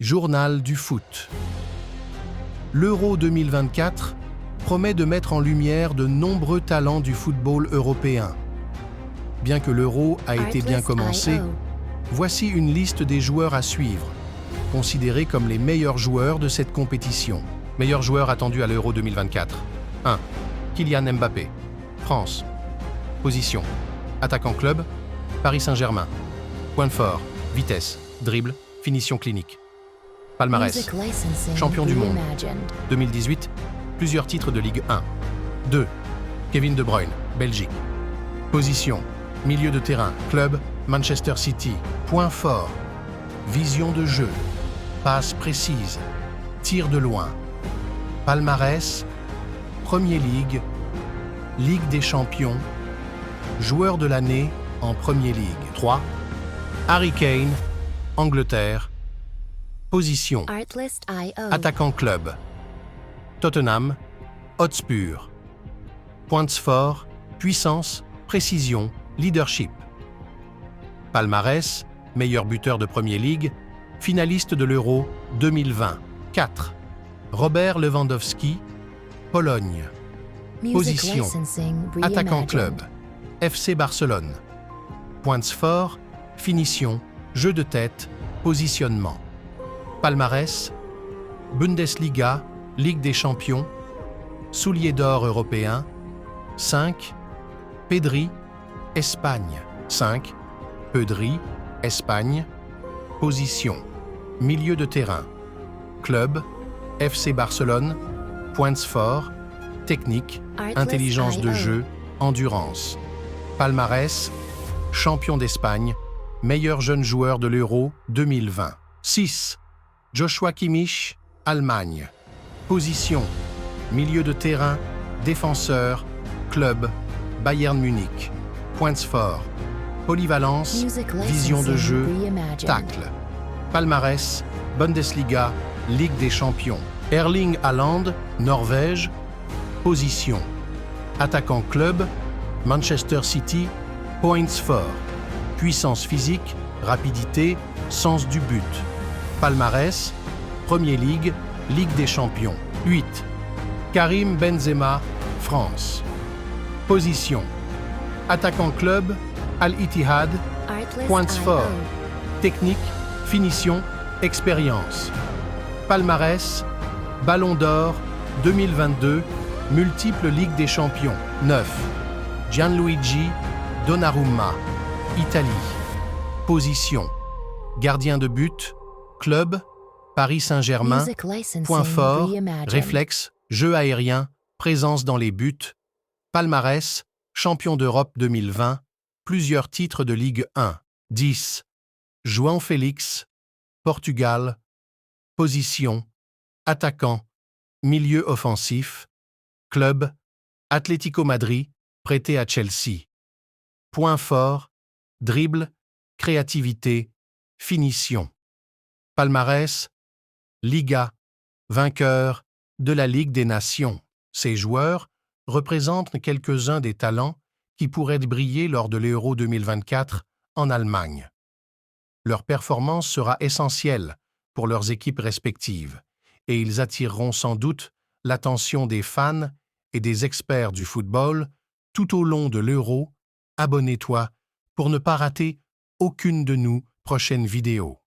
Journal du foot. L'Euro 2024 promet de mettre en lumière de nombreux talents du football européen. Bien que l'Euro a été bien commencé, voici une liste des joueurs à suivre, considérés comme les meilleurs joueurs de cette compétition. Meilleurs joueurs attendus à l'Euro 2024. 1. Kylian Mbappé, France. Position: attaquant club, Paris Saint-Germain. Point fort: vitesse, dribble, finition clinique. Palmarès: champion du monde. 2018, plusieurs titres de Ligue 1. 2. Kevin De Bruyne, Belgique. Position: milieu de terrain, club, Manchester City. Point fort: vision de jeu, passe précise, tir de loin. Palmarès: Premier League, Ligue des Champions, joueur de l'année en Premier League. 3. Harry Kane, Angleterre. Position: attaquant club, Tottenham Hotspur. Points forts: puissance, précision, leadership. Palmarès: meilleur buteur de Premier League, finaliste de l'Euro 2020. 4. Robert Lewandowski, Pologne. Position: attaquant club, FC Barcelone. Points forts: finition, jeu de tête, positionnement. Palmarès: Bundesliga, Ligue des Champions, soulier d'or européen. 5. Pedri, Espagne. 5. Pedri, Espagne. Position: milieu de terrain, club, FC Barcelone. Points forts: technique, intelligence de jeu, endurance. Palmarès: champion d'Espagne, meilleur jeune joueur de l'Euro 2020. 6. Joshua Kimmich, Allemagne. Position: milieu de terrain, défenseur, club, Bayern Munich. Points forts: polyvalence, vision de jeu, tacle. Palmarès: Bundesliga, Ligue des Champions. Erling Haaland, Norvège. Position: attaquant club, Manchester City. Points forts: puissance physique, rapidité, sens du but. Palmarès: Premier League, Ligue des Champions. 8. Karim Benzema, France. Position: attaquant club, Al-Ittihad. Points forts: technique, finition, expérience. Palmarès: Ballon d'Or 2022, multiple Ligue des Champions. 9. Gianluigi Donnarumma, Italie. Position: gardien de but, club, Paris Saint-Germain. Point fort: réflexe, jeu aérien, présence dans les buts. Palmarès: champion d'Europe 2020, plusieurs titres de Ligue 1. 10. João Félix, Portugal. Position: attaquant, milieu offensif, club, Atlético Madrid, prêté à Chelsea. Point fort: dribble, créativité, finition. Palmarès: Liga, vainqueur de la Ligue des Nations. Ces joueurs représentent quelques-uns des talents qui pourraient briller lors de l'Euro 2024 en Allemagne. Leur performance sera essentielle pour leurs équipes respectives et ils attireront sans doute l'attention des fans et des experts du football tout au long de l'Euro. Abonne-toi pour ne pas rater aucune de nos prochaines vidéos.